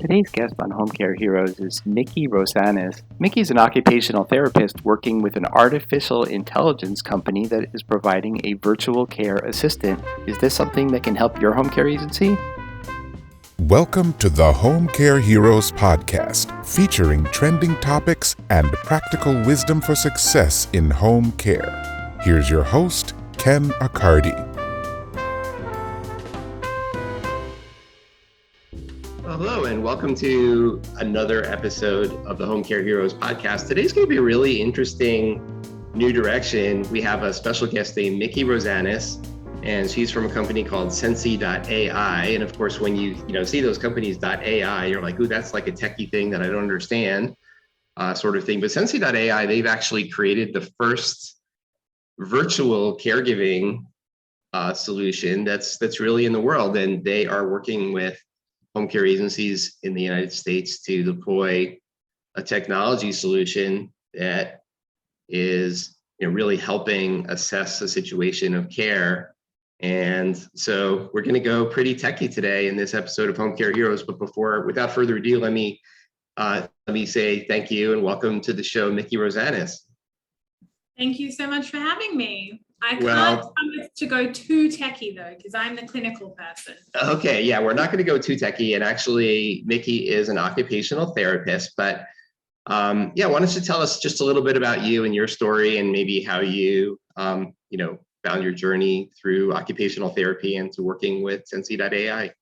Today's guest on Home Care Heroes is Miki Rosanis. Miki is an occupational therapist working with an artificial intelligence company that is providing a virtual care assistant. Is this something that can help your home care agency? Welcome to the Home Care Heroes podcast, featuring trending topics and practical wisdom for success in home care. Here's your host, Ken Accardi. Hello, and welcome to another episode of the Home Care Heroes podcast. Today's going to be a really interesting new direction. We have a special guest named Miki Rosanis, and she's from a company called SENSI.AI. And of course, when you see those companies .ai, you're like, ooh, that's like a techie thing that I don't understand, sort of thing. But SENSI.AI, they've actually created the first virtual caregiving solution that's really in the world, and they are working with home care agencies in the United States to deploy a technology solution that is really helping assess the situation of care. And so we're going to go pretty techie today in this episode of Home Care Heroes. But without further ado, let me say thank you and welcome to the show, Miki Rosanis. Thank you so much for having me. I can't promise to go too techie though, because I'm the clinical person. Okay, yeah, we're not going to go too techie. And actually, Miki is an occupational therapist. But why don't you tell us just a little bit about you and your story, and maybe how you, found your journey through occupational therapy and to working with SENSI.AI.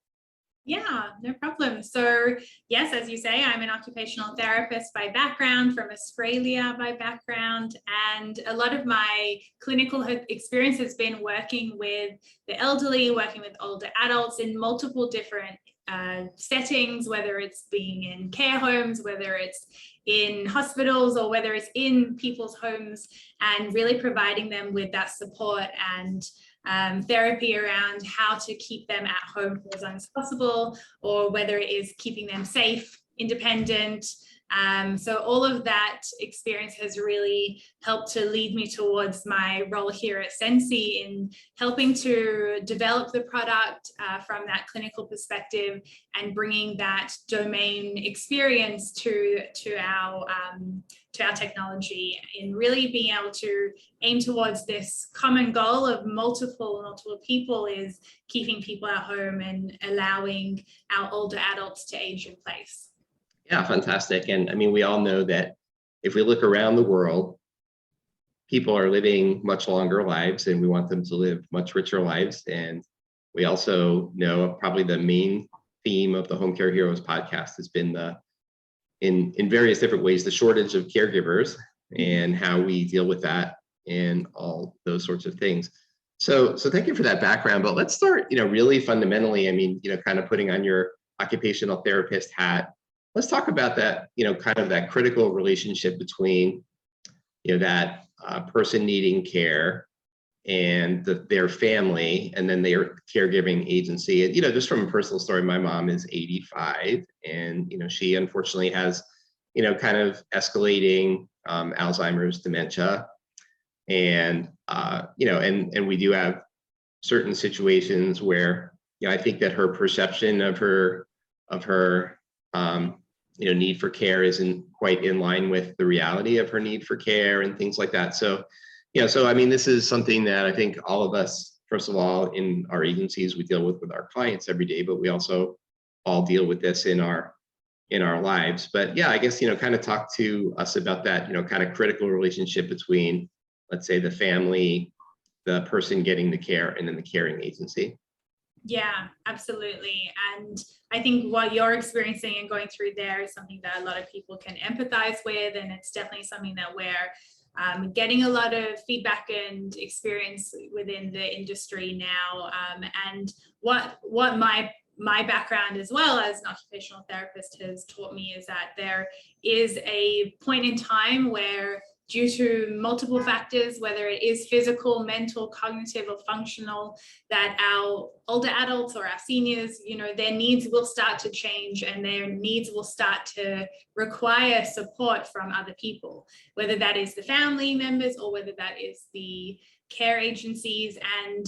Yeah, no problem. So yes, as you say, I'm an occupational therapist by background, from Australia by background, and a lot of my clinical experience has been working with the elderly, working with older adults in multiple different settings, whether it's being in care homes, whether it's in hospitals, or whether it's in people's homes, and really providing them with that support and therapy around how to keep them at home for as long as possible, or whether it is keeping them safe, independent. So all of that experience has really helped to lead me towards my role here at Sensi in helping to develop the product from that clinical perspective, and bringing that domain experience to our technology, in really being able to aim towards this common goal of multiple people, is keeping people at home and allowing our older adults to age in place. Yeah, fantastic. And I mean, we all know that if we look around the world, people are living much longer lives, and we want them to live much richer lives. And we also know probably the main theme of the Home Care Heroes podcast has been in various different ways, the shortage of caregivers and how we deal with that and all those sorts of things. So thank you for that background. But let's start, really fundamentally. I mean, kind of putting on your occupational therapist hat. Let's talk about that, kind of that critical relationship between, that person needing care and their family, and then their caregiving agency. And, just from a personal story, my mom is 85, and, she unfortunately has, kind of escalating Alzheimer's, dementia. And, and we do have certain situations where, I think that her perception of her need for care isn't quite in line with the reality of her need for care and things like that. So I mean, this is something that I think all of us, first of all, in our agencies, we deal with our clients every day, but we also all deal with this in our lives. But yeah, I guess, kind of talk to us about that, kind of critical relationship between, let's say, the family, the person getting the care, and then the caring agency. Yeah, absolutely. And I think what you're experiencing and going through there is something that a lot of people can empathize with. And it's definitely something that we're getting a lot of feedback and experience within the industry now. And what my background as well as an occupational therapist has taught me is that there is a point in time where, due to multiple factors, whether it is physical, mental, cognitive, or functional, that our older adults or our seniors, their needs will start to change, and their needs will start to require support from other people, whether that is the family members or whether that is the care agencies. And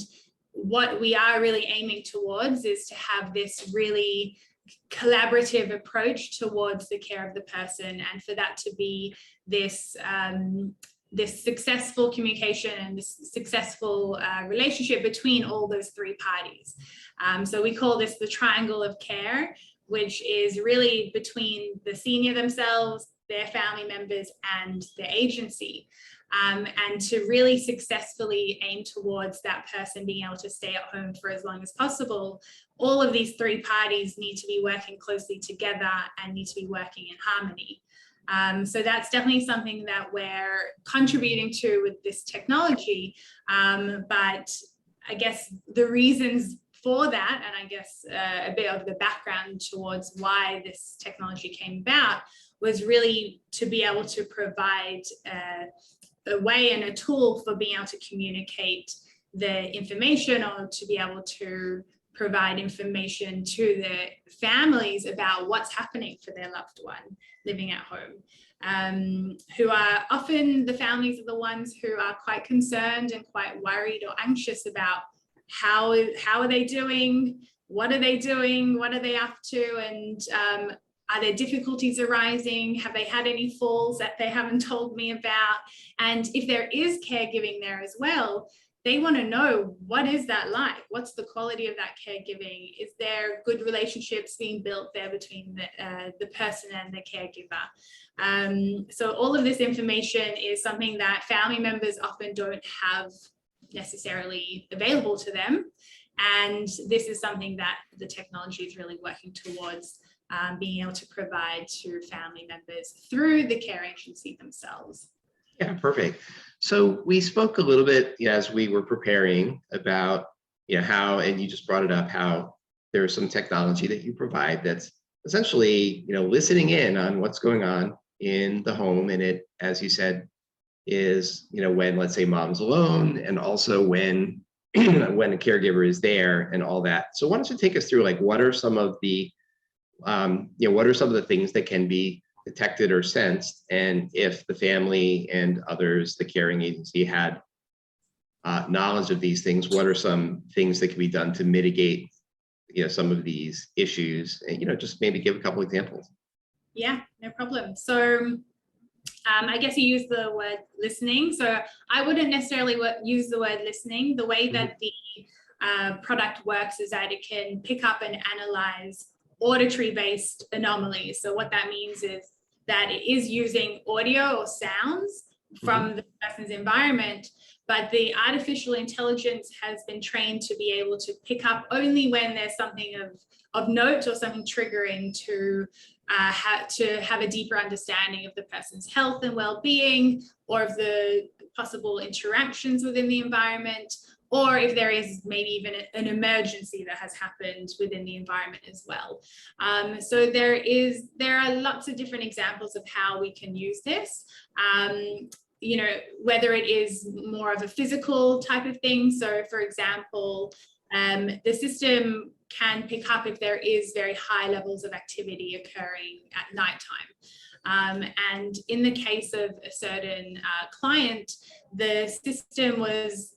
what we are really aiming towards is to have this really collaborative approach towards the care of the person, and for that to be this this successful communication and this successful relationship between all those three parties. So we call this the triangle of care, which is really between the senior themselves, their family members, and the agency. And to really successfully aim towards that person being able to stay at home for as long as possible, all of these three parties need to be working closely together and need to be working in harmony. So that's definitely something that we're contributing to with this technology. But I guess the reasons for that, and I guess a bit of the background towards why this technology came about, was really to be able to provide a way and a tool for being able to communicate the information, or to be able to provide information to the families about what's happening for their loved one living at home, who are often, the families are the ones who are quite concerned and quite worried or anxious about how are they doing, what are they doing, what are they up to, and are there difficulties arising? Have they had any falls that they haven't told me about? And if there is caregiving there as well, they want to know, what is that like? What's the quality of that caregiving? Is there good relationships being built there between the person and the caregiver? So all of this information is something that family members often don't have necessarily available to them. And this is something that the technology is really working towards being able to provide to family members through the care agency themselves. Yeah, perfect. So we spoke a little bit as we were preparing about how, and you just brought it up, how there's some technology that you provide that's essentially listening in on what's going on in the home, and it, as you said, is when, let's say, mom's alone, and also when when a caregiver is there and all that. So why don't you take us through, like, what are some of the what are some of the things that can be detected or sensed, and if the family and others, the caring agency, had knowledge of these things, what are some things that can be done to mitigate some of these issues, and just maybe give a couple examples. Yeah, no problem. So I guess you use the word listening. So I wouldn't necessarily use the word listening. The way that the product works is that it can pick up and analyze auditory-based anomalies. So what that means is that it is using audio or sounds from the person's environment, but the artificial intelligence has been trained to be able to pick up only when there's something of note or something triggering to have a deeper understanding of the person's health and well-being, or of the possible interactions within the environment, or if there is maybe even an emergency that has happened within the environment as well. So there are lots of different examples of how we can use this. Whether it is more of a physical type of thing. So for example, the system can pick up if there is very high levels of activity occurring at nighttime. And in the case of a certain client, the system was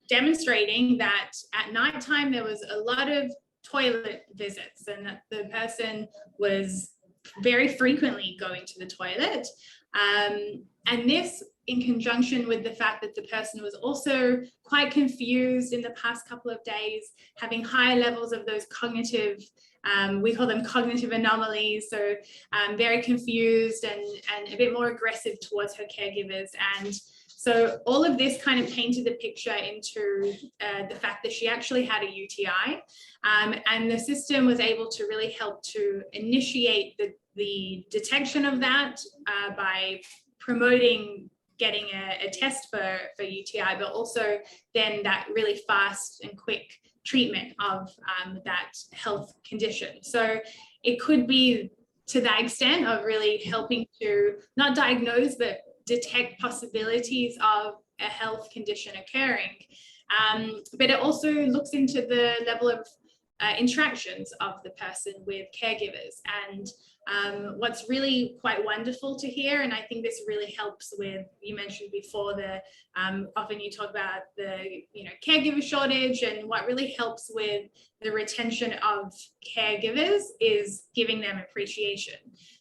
demonstrating that at nighttime there was a lot of toilet visits, and that the person was very frequently going to the toilet. And this, in conjunction with the fact that the person was also quite confused in the past couple of days, having high levels of those cognitive, we call them cognitive anomalies, so very confused and a bit more aggressive towards her caregivers. And so all of this kind of painted the picture into the fact that she actually had a UTI, and the system was able to really help to initiate the detection of that by promoting getting a test for UTI, but also then that really fast and quick treatment of that health condition. So it could be to that extent of really helping to not diagnose, but detect possibilities of a health condition occurring. But it also looks into the level of interactions of the person with caregivers. And what's really quite wonderful to hear, and I think this really helps with, you mentioned before, the often you talk about the caregiver shortage, and what really helps with the retention of caregivers is giving them appreciation.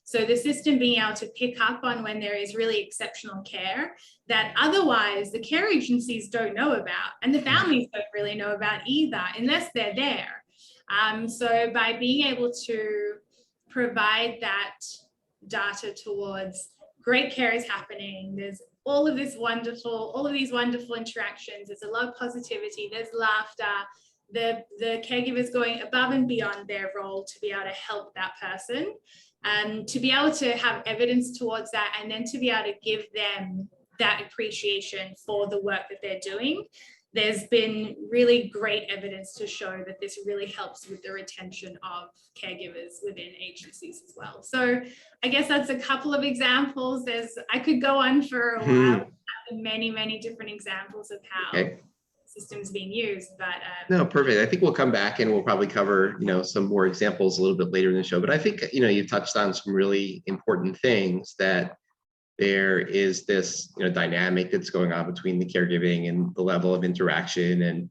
So the system being able to pick up on when there is really exceptional care that otherwise the care agencies don't know about, and the families don't really know about either unless they're there. So by being able to provide that data towards great care is happening, there's all of these wonderful interactions, there's a lot of positivity, there's laughter, the caregivers going above and beyond their role to be able to help that person, and to be able to have evidence towards that, and then to be able to give them that appreciation for the work that they're doing. There's been really great evidence to show that this really helps with the retention of caregivers within agencies as well. So I guess that's a couple of examples. I could go on for a while, many different examples of how systems being used, but no, perfect. I think we'll come back and we'll probably cover some more examples a little bit later in the show. But I think you touched on some really important things, that there is this dynamic that's going on between the caregiving and the level of interaction, and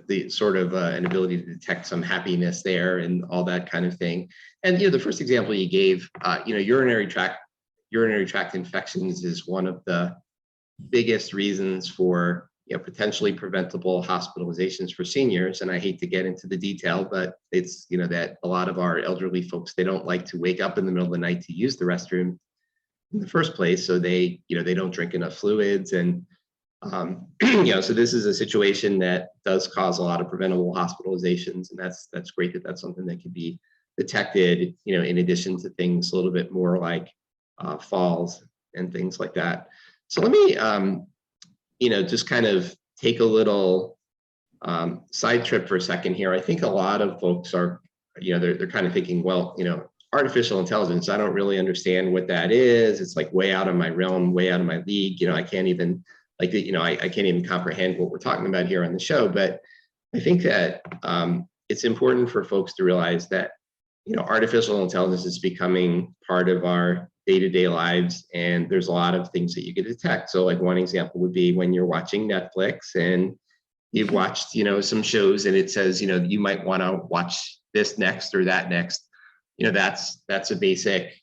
the sort of an ability to detect some happiness there and all that kind of thing. And the first example you gave, urinary tract infections is one of the biggest reasons for potentially preventable hospitalizations for seniors. And I hate to get into the detail, but it's that a lot of our elderly folks, they don't like to wake up in the middle of the night to use the restroom in the first place, so they don't drink enough fluids, and so this is a situation that does cause a lot of preventable hospitalizations, and that's great that that's something that can be detected, in addition to things a little bit more like falls and things like that. So let me just kind of take a little side trip for a second here. I think a lot of folks are they're kind of thinking, well, artificial intelligence, I don't really understand what that is. It's like way out of my realm, way out of my league. I can't even I can't even comprehend what we're talking about here on the show. But I think that it's important for folks to realize that, artificial intelligence is becoming part of our day-to-day lives, and there's a lot of things that you can detect. So like one example would be when you're watching Netflix and you've watched, some shows, and it says, you might want to watch this next or that next. That's a basic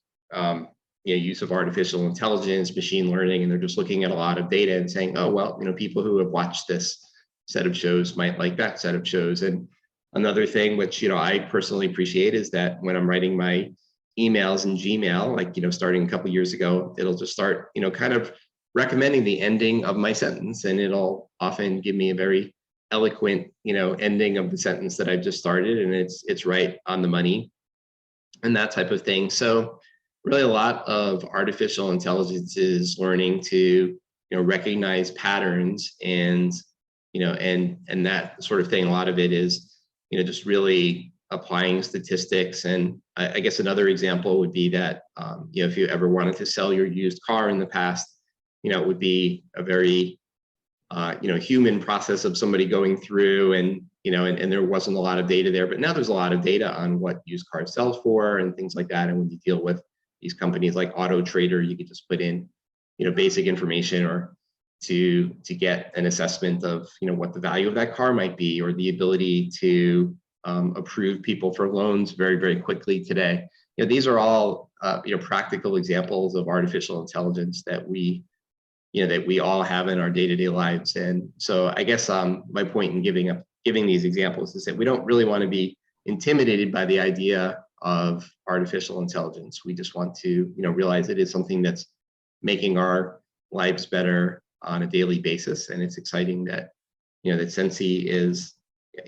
use of artificial intelligence, machine learning, and they're just looking at a lot of data and saying, oh, well, people who have watched this set of shows might like that set of shows. And another thing which, I personally appreciate is that when I'm writing my emails in Gmail, like, starting a couple of years ago, it'll just start, kind of recommending the ending of my sentence, and it'll often give me a very eloquent, ending of the sentence that I've just started, and it's right on the money and that type of thing. So really a lot of artificial intelligence is learning to, recognize patterns and, and that sort of thing. A lot of it is, just really applying statistics. And I guess another example would be that, if you ever wanted to sell your used car in the past, it would be a very, human process of somebody going through and, and there wasn't a lot of data there, but now there's a lot of data on what used cars sell for and things like that. And when you deal with these companies like Auto Trader, you could just put in, basic information or to get an assessment of, what the value of that car might be, or the ability to approve people for loans very, very quickly today. These are all, practical examples of artificial intelligence that we all have in our day-to-day lives. And so I guess my point in giving these examples is that we don't really want to be intimidated by the idea of artificial intelligence. We just want to, realize it is something that's making our lives better on a daily basis. And it's exciting that, that Sensi is,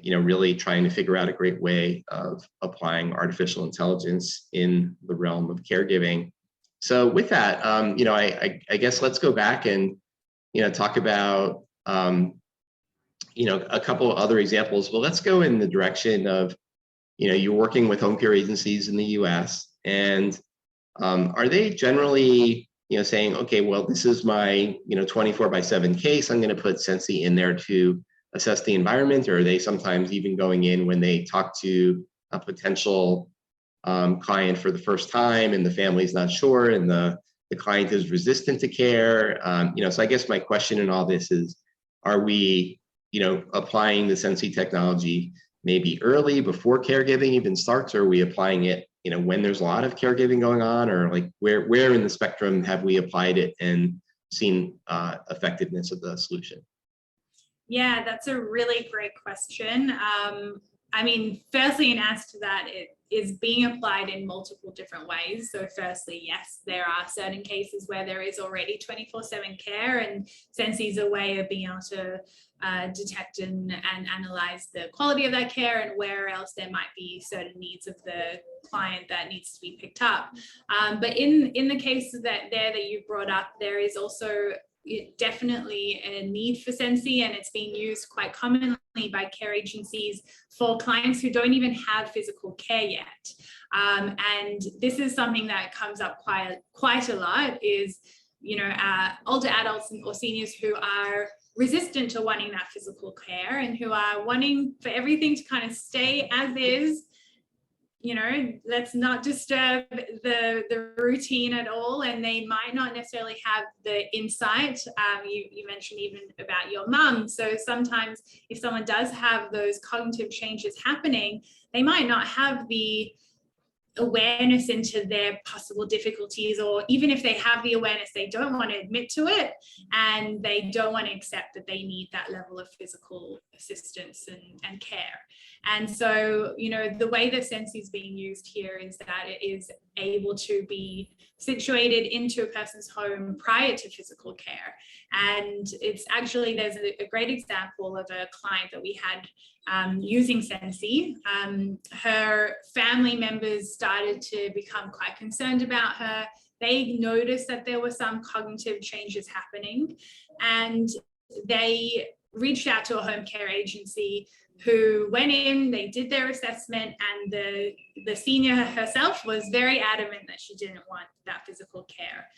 really trying to figure out a great way of applying artificial intelligence in the realm of caregiving. So with that, I guess let's go back and, talk about, a couple of other examples. Well, let's go in the direction of, you're working with home care agencies in the US, and are they generally, saying, okay, well, this is my, 24/7 case. I'm going to put Sensi in there to assess the environment, or are they sometimes even going in when they talk to a potential client for the first time and the family's not sure and the client is resistant to care? So I guess my question in all this is, are we, applying the Sensi technology maybe early before caregiving even starts, or are we applying it, when there's a lot of caregiving going on, or like where in the spectrum have we applied it and seen effectiveness of the solution? Yeah, that's a really great question. Firstly, in answer to that, it is being applied in multiple different ways. So firstly, yes, there are certain cases where there is already 24/7 care, and Sensi is a way of being able to detect and analyze the quality of that care and where else there might be certain needs of the client that needs to be picked up. But in the cases that you brought up, there is also definitely a need for Sensi, and it's being used quite commonly by care agencies for clients who don't even have physical care yet. And this is something that comes up quite a lot, is older adults or seniors who are resistant to wanting that physical care and who are wanting for everything to kind of stay as is. Let's not disturb the routine at all, and they might not necessarily have the insight. You mentioned even about your mum. So sometimes if someone does have those cognitive changes happening, they might not have the awareness into their possible difficulties, or even if they have the awareness, they don't want to admit to it, and they don't want to accept that they need that level of physical assistance and care. And so, the way that Sensi is being used here is that it is able to be situated into a person's home prior to physical care. And it's actually, there's a great example of a client that we had using Sensi. Her family members started to become quite concerned about her. They noticed that there were some cognitive changes happening, and they reached out to a home care agency who went in, they did their assessment, and the senior herself was very adamant that she didn't want that physical care.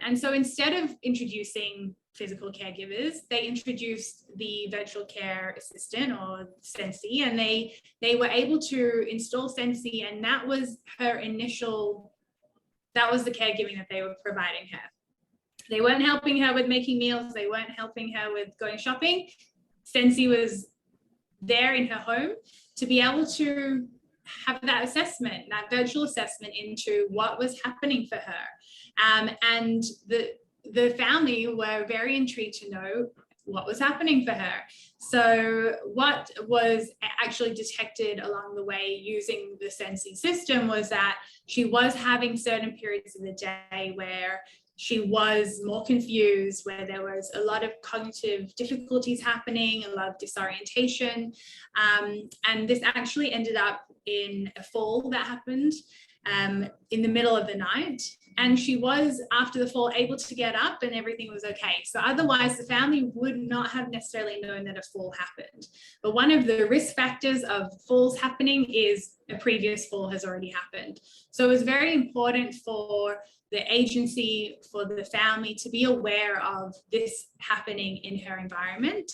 And so instead of introducing physical caregivers, they introduced the virtual care assistant, or Sensi, and they were able to install Sensi, and that was the caregiving that they were providing her. They weren't helping her with making meals, they weren't helping her with going shopping. Sensi was there in her home to be able to have that assessment, that virtual assessment into what was happening for her. And the family were very intrigued to know what was happening for her. So what was actually detected along the way using the Sensi system was that she was having certain periods of the day where she was more confused, where there was a lot of cognitive difficulties happening, a lot of disorientation. And this actually ended up in a fall that happened in the middle of the night. And she was, after the fall, able to get up and everything was okay. So otherwise, the family would not have necessarily known that a fall happened. But one of the risk factors of falls happening is a previous fall has already happened. So it was very important for the agency, for the family to be aware of this happening in her environment,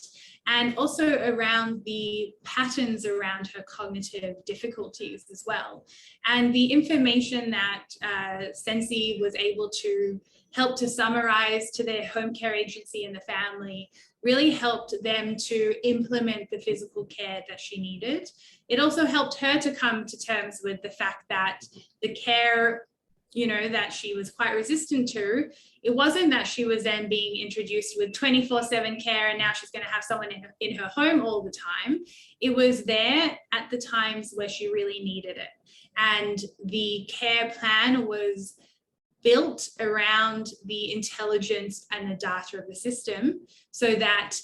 and also around the patterns around her cognitive difficulties as well. And the information that Sensi was able to help to summarize to their home care agency and the family really helped them to implement the physical care that she needed. It also helped her to come to terms with the fact that the care that she was quite resistant to, it wasn't that she was then being introduced with 24/7 care and now she's going to have someone in her home all the time. It was there at the times where she really needed it. And the care plan was built around the intelligence and the data of the system so that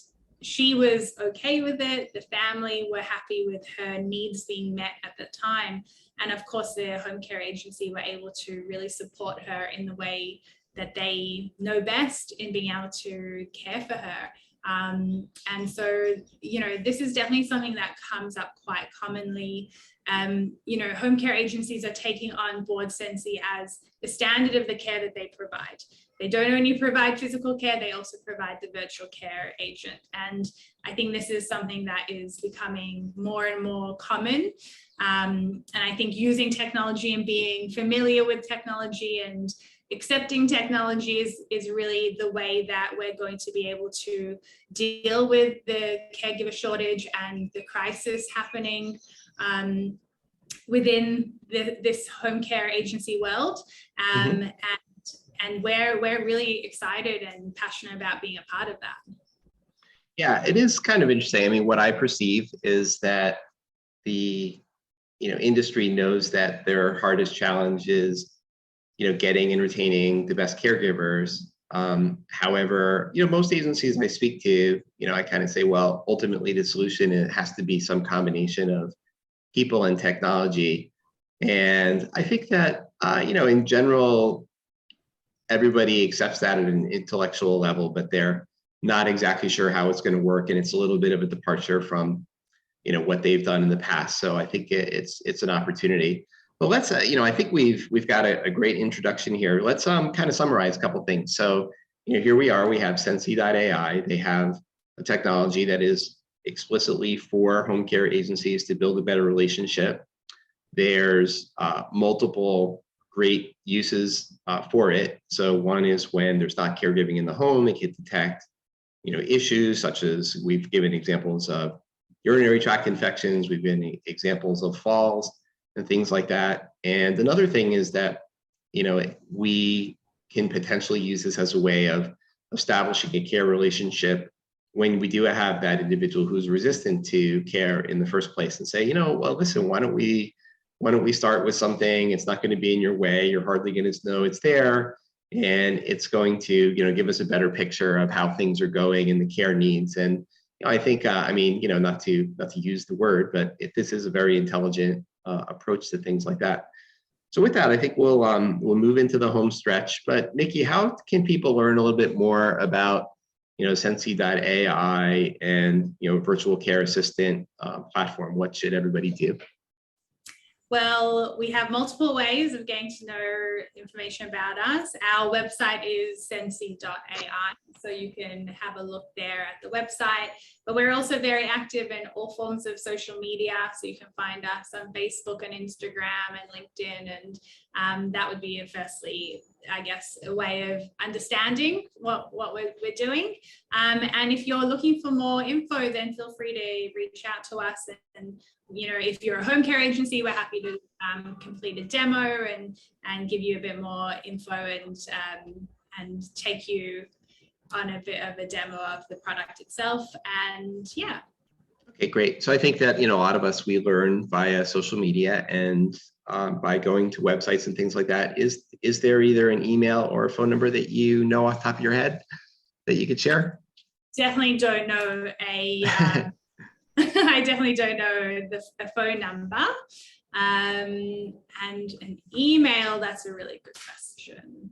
she was okay with it, the family were happy with her needs being met at the time. And of course, the home care agency were able to really support her in the way that they know best in being able to care for her. And so, this is definitely something that comes up quite commonly. home care agencies are taking on board Sensi as the standard of the care that they provide. They don't only provide physical care, they also provide the virtual care agent. And I think this is something that is becoming more and more common. And I think using technology and being familiar with technology and accepting technology is really the way that we're going to be able to deal with the caregiver shortage and the crisis happening within this home care agency world. And we're really excited and passionate about being a part of that. Yeah, it is kind of interesting. I mean, what I perceive is that the industry knows that their hardest challenge is getting and retaining the best caregivers. However, most agencies I speak to, I kind of say, well, ultimately the solution, it has to be some combination of people and technology. And I think that, in general, everybody accepts that at an intellectual level, but they're not exactly sure how it's going to work. And it's a little bit of a departure from, what they've done in the past. So I think it's an opportunity. But let's, I think we've got a great introduction here. Let's kind of summarize a couple things. So, here we are, we have SENSI.AI. They have a technology that is explicitly for home care agencies to build a better relationship. There's multiple great uses for it. So one is when there's not caregiving in the home, it can detect, issues such as we've given examples of urinary tract infections, we've given examples of falls and things like that. And another thing is that, we can potentially use this as a way of establishing a care relationship when we do have that individual who's resistant to care in the first place, and say, well, listen, why don't we start with something? It's not going to be in your way. You're hardly going to know it's there. And it's going to, give us a better picture of how things are going and the care needs. And I think, not to use the word, but this is a very intelligent approach to things like that. So with that, I think we'll move into the home stretch. But Miki, how can people learn a little bit more about, Sensi.AI and, virtual care assistant platform? What should everybody do? Well, we have multiple ways of getting to know information about us. Our website is SENSI.AI, so you can have a look there at the website. But we're also very active in all forms of social media, so you can find us on Facebook and Instagram and LinkedIn, and that would be firstly, I guess, a way of understanding what we're doing. And if you're looking for more info, then feel free to reach out to us. And if you're a home care agency, we're happy to complete a demo and give you a bit more info and take you on a bit of a demo of the product itself. And yeah. Okay, great. So I think that, a lot of us, we learn via social media and by going to websites and things like that. Is there either an email or a phone number that off the top of your head that you could share? Definitely don't know I definitely don't know a phone number. And an email, that's a really good question.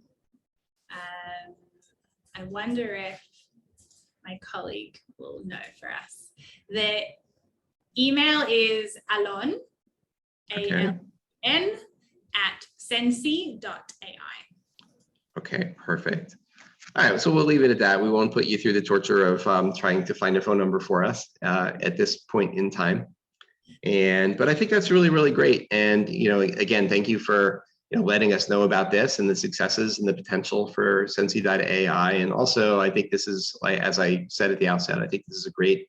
I wonder if my colleague will know for us. The email is Alon, A-L-N, at sensi.ai. Okay, perfect. All right, so we'll leave it at that. We won't put you through the torture of trying to find a phone number for us at this point in time. But I think that's really, really great. And, again, thank you for letting us know about this and the successes and the potential for Sensi.AI. And also, I think this is, like, as I said at the outset, I think this is a great,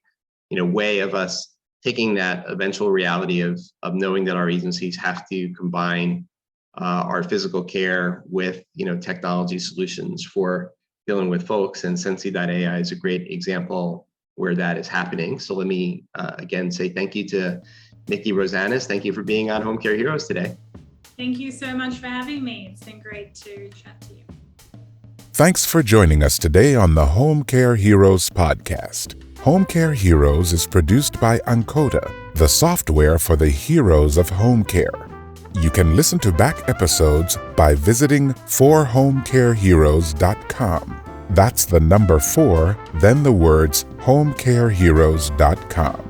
way of us taking that eventual reality of knowing that our agencies have to combine our physical care with, technology solutions for dealing with folks. And Sensi.AI is a great example where that is happening. So let me again say thank you to Miki Rosanis. Thank you for being on Home Care Heroes today. Thank you so much for having me. It's been great to chat to you. Thanks for joining us today on the Home Care Heroes podcast. Home Care Heroes is produced by Ancoda, the software for the heroes of home care. You can listen to back episodes by visiting forhomecareheroes.com. That's the number 4, then the words homecareheroes.com.